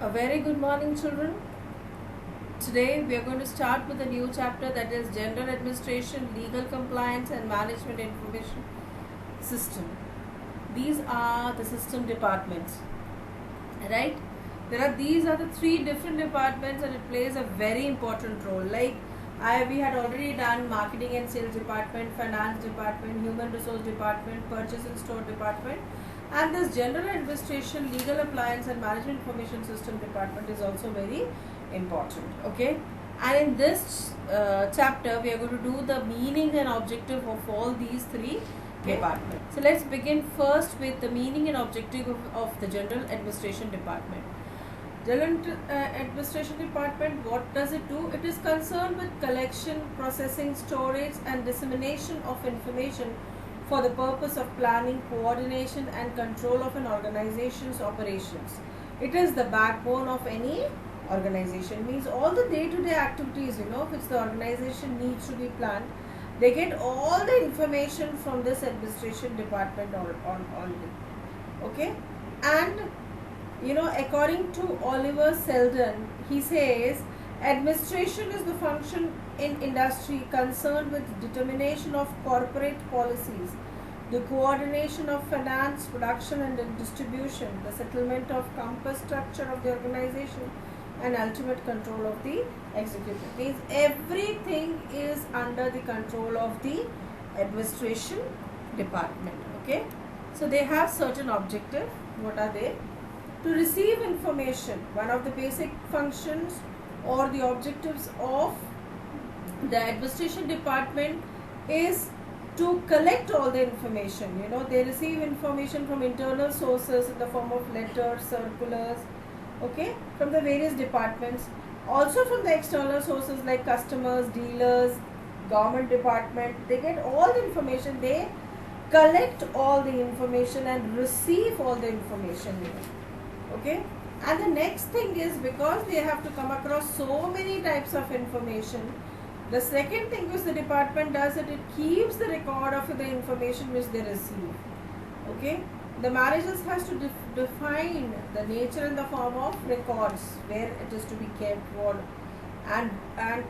A very good morning, children. Today we are going to start with a new chapter, that is General Administration, Legal Compliance and Management Information System. These are the system departments, right? These are the three different departments, and it plays a very important role. We had already done marketing and sales department, finance department, human resource department, purchase and store department, and this general administration, legal appliance and management information system department is also very important. Okay, and in this chapter we are going to do the meaning and objective of all these three departments. So let's begin first with the meaning and objective of the general administration department. General Administration Department, what does it do? It is concerned with collection, processing, storage and dissemination of information for the purpose of planning, coordination and control of an organization's operations. It is the backbone of any organization. Means all the day-to-day activities, which the organization needs to be planned, they get all the information from this administration department only. Okay, and according to Oliver Selden, he says administration is the function in industry concerned with determination of corporate policies, the coordination of finance, production and distribution, the settlement of compass structure of the organization, and ultimate control of the executive. Means everything is under the control of the administration department. Okay, so they have certain objectives. What are they? To receive information, one of the basic functions or the objectives of the administration department is to collect all the information. They receive information from internal sources in the form of letters, circulars, okay, from the various departments. Also from the external sources like customers, dealers, government department. They get all the information. They collect all the information and receive all the information. Okay, and the next thing is, because they have to come across so many types of information, the second thing which the department does, it keeps the record of the information which they receive. Okay, the managers has to define the nature in the form of records where it is to be kept, and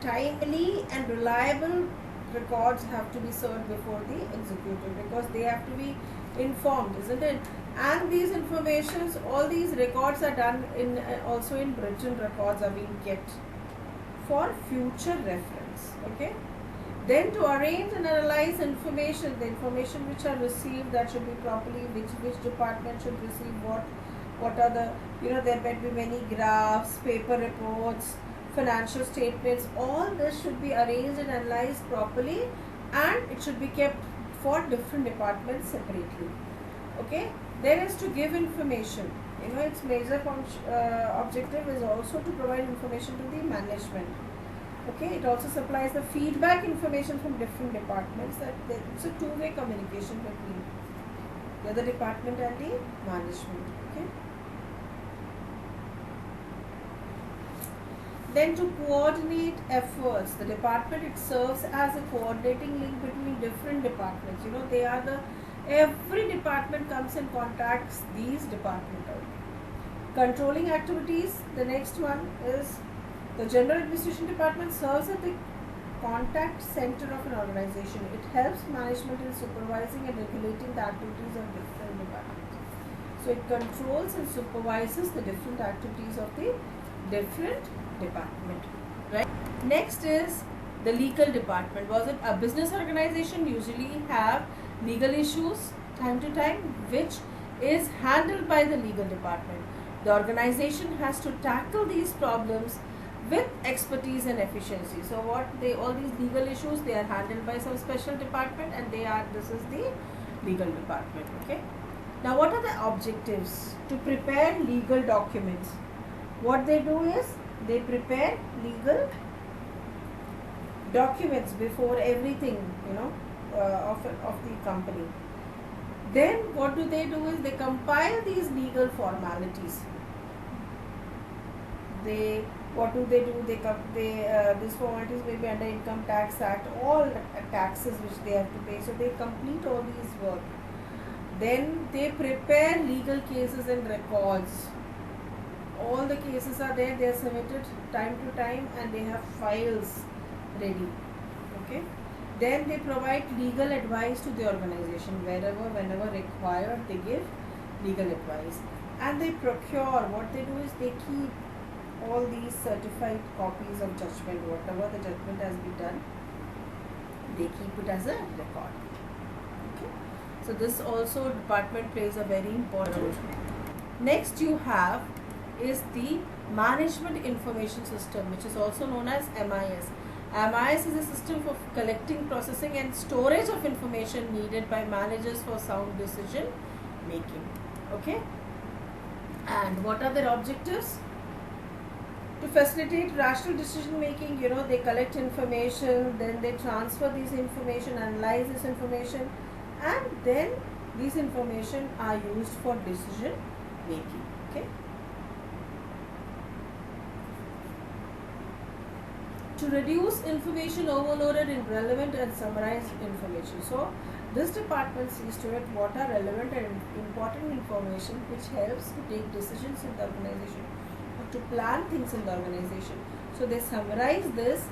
timely and reliable records have to be served before the executive, because they have to be informed, isn't it? And these informations, all these records are done in also in written records are being kept for future reference. Okay, then to arrange and analyze information, the information which are received, that should be properly, which department should receive what are the, there might be many graphs, paper reports, financial statements. All this should be arranged and analyzed properly, and it should be kept for different departments separately. Okay, then is to give information. Its major objective is also to provide information to the management. Okay, it also supplies the feedback information from different departments. That it's a two-way communication between the other department and the management. Okay, then to coordinate efforts, the department, it serves as a coordinating link between different departments. They are every department comes and contacts these departments. Controlling activities, the next one is the general administration department serves as the contact center of an organization. It helps management in supervising and regulating the activities of different departments. So it controls and supervises the different activities of the different department. Right. Next is the legal department. Was it a business organization usually have legal issues time to time, which is handled by the legal department. The organization has to tackle these problems with expertise and efficiency. So all these legal issues, they are handled by some special department, and this is the legal department. Okay, now what are the objectives? To prepare legal documents. What they do is they prepare legal documents before everything, of the company. Then what do? They compile these legal formalities. What do? These formalities may be under Income Tax Act, all taxes which they have to pay. So they complete all these work. Then they prepare legal cases and records. all the cases are there, they are submitted time to time, and they have files ready. Okay. Then they provide legal advice to the organization wherever, whenever required, they give legal advice. And they procure, what they do is they keep all these certified copies of judgment, whatever the judgment has been done, they keep it as a record. Okay. So this also department plays a very important role. Next you have is the Management Information System, which is also known as MIS. MIS is a system for collecting, processing and storage of information needed by managers for sound decision making. Okay. And what are their objectives? To facilitate rational decision making, they collect information, then they transfer this information, analyze this information, and then these information are used for decision making. Okay. To reduce information overloaded in relevant and summarized information. So this department sees to it what are relevant and important information which helps to take decisions in the organization or to plan things in the organization. So they summarize this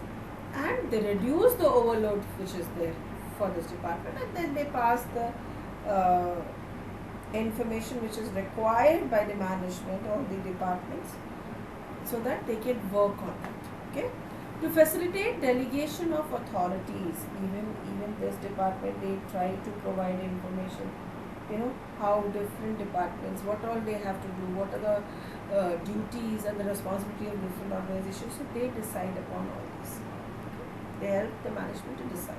and they reduce the overload which is there for this department, and then they pass the information which is required by the management or the departments so that they can work on it. Okay. To facilitate delegation of authorities, even this department, they try to provide information, how different departments, what all they have to do, what are the duties and the responsibility of different organizations. So they decide upon all this. They help the management to decide.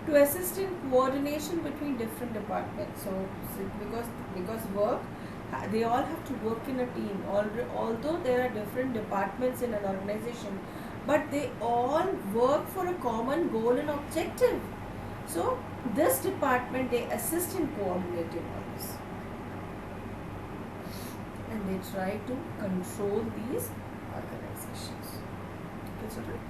To assist in coordination between different departments. So because work, they all have to work in a team. Although there are different departments in an organization, but they all work for a common goal and objective. So this department, they assist in coordinating all this, and they try to control these organizations. Okay, children?